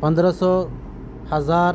1500 1000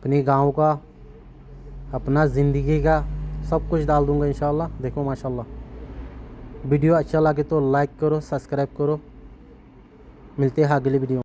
अपनी गांव का, अपना ज़िंदगी का सब कुछ डाल दूंगा इंशाल्लाह। देखो माशाल्लाह। वीडियो अच्छा लगे तो लाइक करो, सब्सक्राइब करो। मिलते हैं अगली वीडियो।